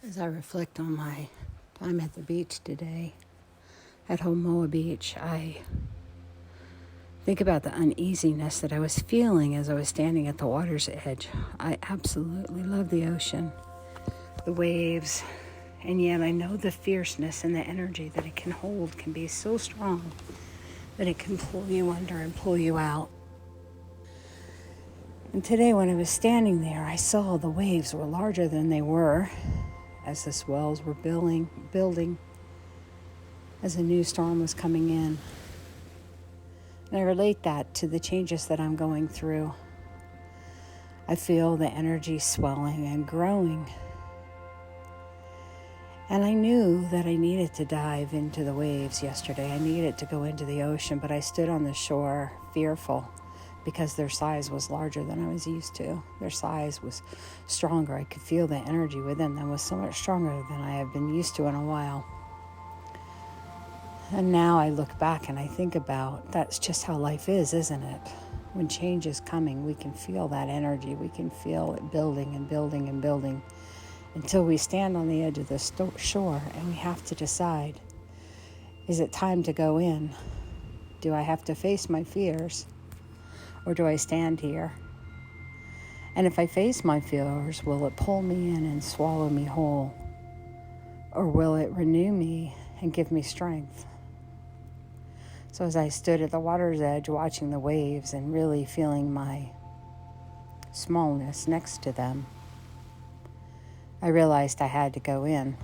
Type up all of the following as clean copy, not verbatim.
As I reflect on my time at the beach today, at Homoa Beach, I think about the uneasiness that I was feeling as I was standing at the water's edge. I absolutely love the ocean, the waves, and yet I know the fierceness and the energy that it can hold can be so strong that it can pull you under and pull you out. And today when I was standing there, I saw the waves were larger than they were as the swells were building as a new storm was coming in. And I relate that to the changes that I'm going through. I feel the energy swelling and growing. And I knew that I needed to dive into the waves yesterday. I needed to go into the ocean, but I stood on the shore fearful because their size was larger than I was used to. Their size was stronger. I could feel the energy within them was so much stronger than I have been used to in a while. And now I look back and I think about that's just how life is, isn't it? When change is coming, we can feel that energy. We can feel it building and building and building until we stand on the edge of the shore and we have to decide, is it time to go in? Do I have to face my fears? Or do I stand here? And if I face my fears, will it pull me in and swallow me whole? Or will it renew me and give me strength? So as I stood at the water's edge watching the waves and really feeling my smallness next to them, I realized I had to go in.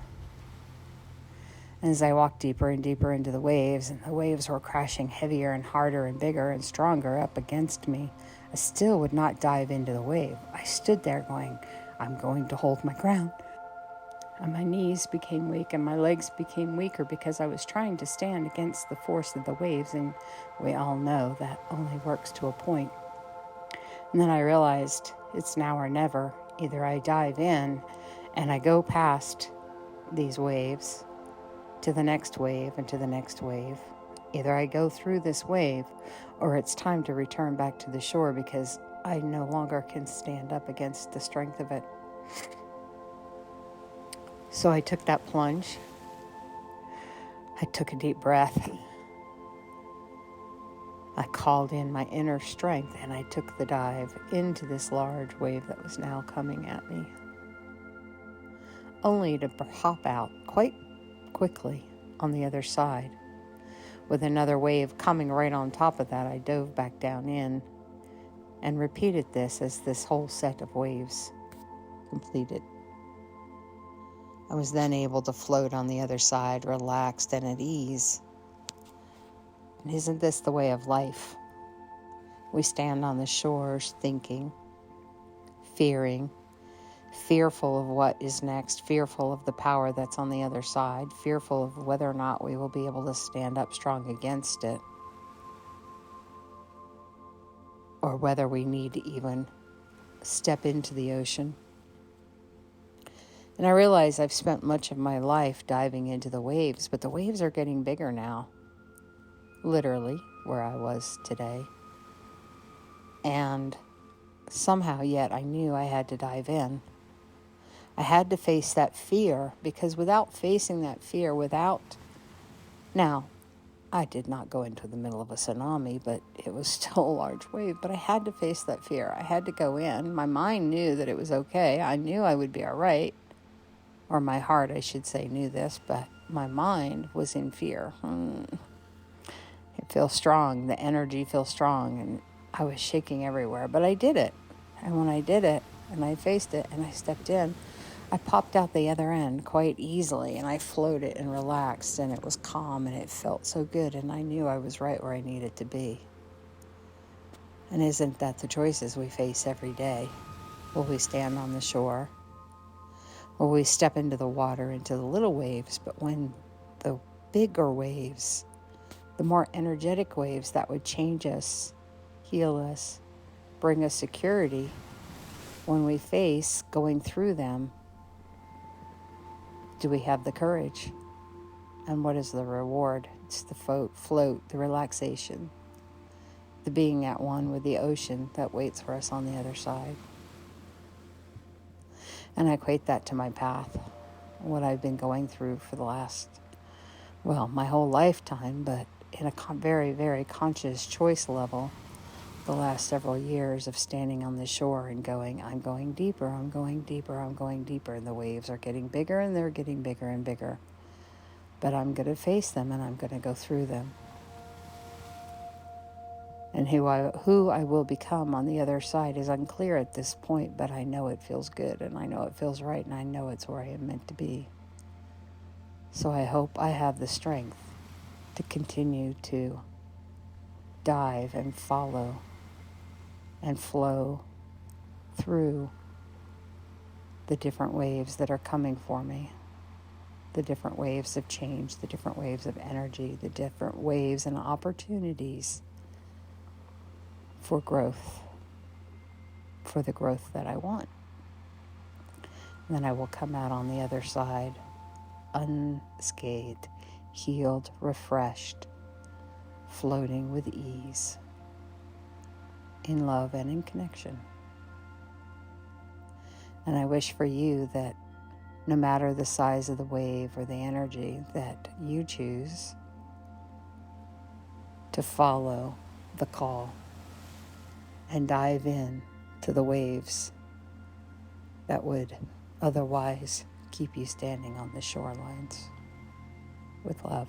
And as I walked deeper and deeper into the waves, and the waves were crashing heavier and harder and bigger and stronger up against me, I still would not dive into the wave. I stood there going, I'm going to hold my ground. And my knees became weak and my legs became weaker because I was trying to stand against the force of the waves, and we all know that only works to a point. And then I realized it's now or never. Either I dive in and I go past these waves to the next wave and to the next wave. Either I go through this wave or it's time to return back to the shore because I no longer can stand up against the strength of it. So I took that plunge. I took a deep breath. I called in my inner strength and I took the dive into this large wave that was now coming at me, only to hop out quite quickly on the other side. With another wave coming right on top of that, I dove back down in and repeated this as this whole set of waves completed. I was then able to float on the other side, relaxed and at ease. And isn't this the way of life? We stand on the shores thinking, fearing, fearful of what is next, fearful of the power that's on the other side, fearful of whether or not we will be able to stand up strong against it, or whether we need to even step into the ocean. And I realize I've spent much of my life diving into the waves, but the waves are getting bigger now, literally, where I was today. And somehow yet I knew I had to dive in. I had to face that fear, because without facing that fear, now, I did not go into the middle of a tsunami, but it was still a large wave, but I had to face that fear. I had to go in. My mind knew that it was okay. I knew I would be all right, or my heart, I should say, knew this, but my mind was in fear. It feels strong. The energy feels strong, and I was shaking everywhere, but I did it. And when I did it, and I faced it, and I stepped in, I popped out the other end quite easily, and I floated and relaxed, and it was calm, and it felt so good, and I knew I was right where I needed to be. And isn't that the choices we face every day? Will we stand on the shore? Will we step into the water, into the little waves? But when the bigger waves, the more energetic waves that would change us, heal us, bring us security, when we face going through them, do we have the courage? And what is the reward? It's the float, the relaxation, the being at one with the ocean that waits for us on the other side. And I equate that to my path. what I've been going through for the last, my whole lifetime, but in a very, very conscious choice level, the last several years of standing on the shore and going, I'm going deeper, I'm going deeper, I'm going deeper. And the waves are getting bigger and they're getting bigger and bigger. But I'm going to face them and I'm going to go through them. And who I will become on the other side is unclear at this point, but I know it feels good and I know it feels right and I know it's where I am meant to be. So I hope I have the strength to continue to dive and follow and flow through the different waves that are coming for me, the different waves of change, the different waves of energy, the different waves and opportunities for growth, for the growth that I want. And then I will come out on the other side unscathed, healed, refreshed, floating with ease, in love and in connection. And I wish for you that no matter the size of the wave or the energy, that you choose to follow the call and dive in to the waves that would otherwise keep you standing on the shorelines. With love.